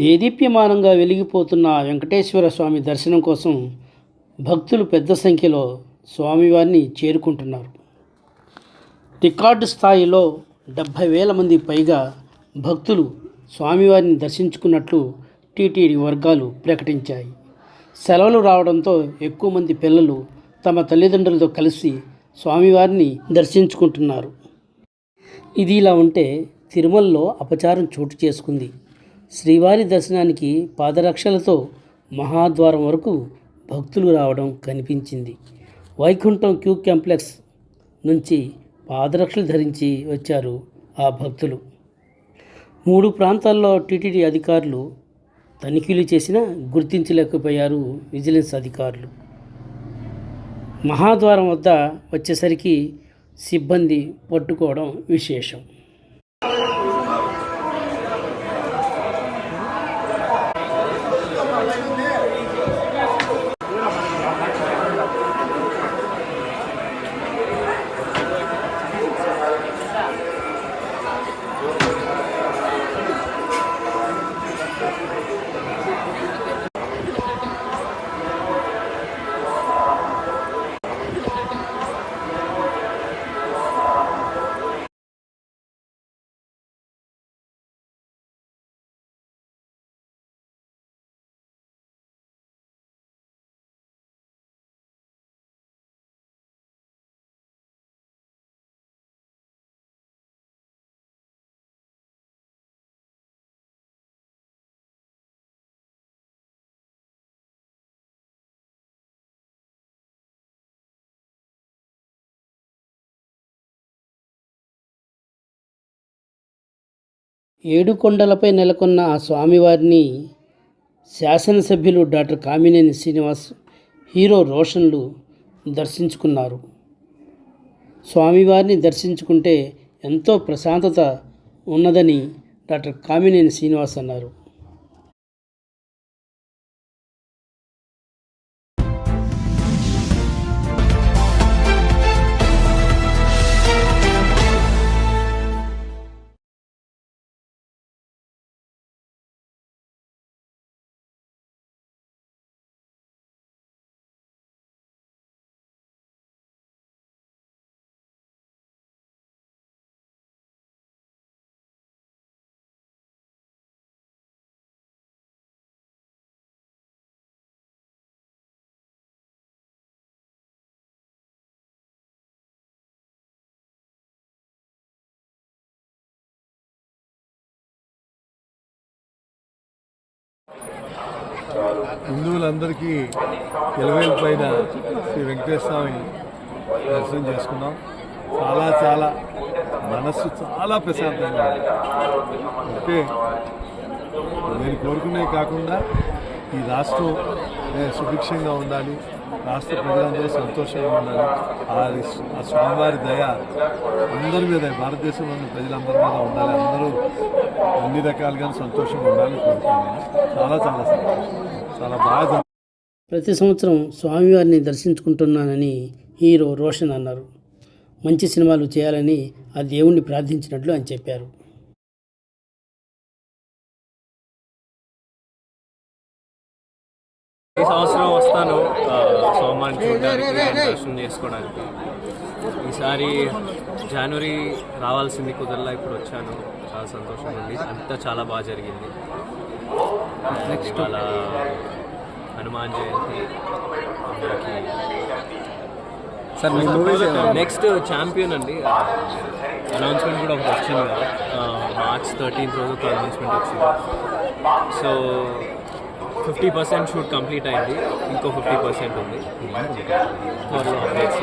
దేదీప్యమానంగా వెలిగిపోతున్న వెంకటేశ్వర స్వామి దర్శనం కోసం భక్తులు పెద్ద సంఖ్యలో స్వామివారిని చేరుకుంటున్నారు. రికార్డు స్థాయిలో 70,000 మంది పైగా భక్తులు స్వామివారిని దర్శించుకున్నట్లు టీటీడీ వర్గాలు ప్రకటించాయి. సెలవులు రావడంతో ఎక్కువ మంది పిల్లలు తమ తల్లిదండ్రులతో కలిసి స్వామివారిని దర్శించుకుంటున్నారు. ఇది ఇలా ఉంటే తిరుమలలో అపచారం చోటు చేసుకుంది. శ్రీవారి దర్శనానికి పాదరక్షలతో మహాద్వారం వరకు భక్తులు రావడం కనిపించింది. వైకుంఠం క్యూ కాంప్లెక్స్ నుంచి పాదరక్షలు ధరించి వచ్చారు ఆ భక్తులు. 3 ప్రాంతాల్లో టీటీడీ అధికారులు తనిఖీలు చేసినా గుర్తించలేకపోయారు విజిలెన్స్ అధికారులు. మహాద్వారం వద్ద వచ్చేసరికి సిబ్బంది పట్టుకోవడం విశేషం. ఏడుకొండలపై నెలకొన్న ఆ స్వామివారిని శాసనసభ్యులు డాక్టర్ కామినేని శ్రీనివాస్, హీరో రోషన్లు దర్శించుకున్నారు. స్వామివారిని దర్శించుకుంటే ఎంతో ప్రశాంతత ఉన్నదని డాక్టర్ కామినేని శ్రీనివాస్ అన్నారు. హిందువులందరికీ 20,000 పైన శ్రీ వెంకటేశ్వర స్వామి దర్శనం చేసుకున్నాం. చాలా మనస్సు చాలా ప్రశాంతంగా ఉంది. అంటే నేను కోరుకునే కాకుండా ఈ రాష్ట్రం సుభిక్షంగా ఉండాలి, రాష్ట్ర ప్రజలందరూ సంతోషంగా ఉండాలి, ఆ స్వామివారి దయ అందరి మీద, భారతదేశంలో ఉన్న ప్రజలందరి మీద ఉండాలి, అందరూ అన్ని రకాలుగా సంతోషంగా ఉండాలని కోరుకున్నాను. చాలా సంతోషం, చాలా బాగా. ప్రతి సంవత్సరం స్వామివారిని దర్శించుకుంటున్నానని హీరో రోషన్ అన్నారు. మంచి సినిమాలు చేయాలని ఆ దేవుణ్ణి ప్రార్థించినట్లు ఆయన చెప్పారు. ఈ సంవత్సరం వస్తాను స్వామివారిని చూడడానికి, దర్శనం చేసుకోవడానికి. ఈసారి జనవరి రావాల్సింది కుదరలా, ఇప్పుడు వచ్చాను. చాలా సంతోషంగా ఉంది, అంతా చాలా బాగా జరిగింది. నెక్స్ట్ వాళ్ళ హనుమాన్ జయంతి నెక్స్ట్ ఛాంపియన్ అండి. అనౌన్స్మెంట్ కూడా ఒకటి వచ్చింది కదా, March 13th రోజు అనౌన్స్మెంట్ వచ్చింది. సో 50% షూట్ కంప్లీట్ అయింది, ఇంకో 50% ఉంది. త్వరలో అప్డేట్స్.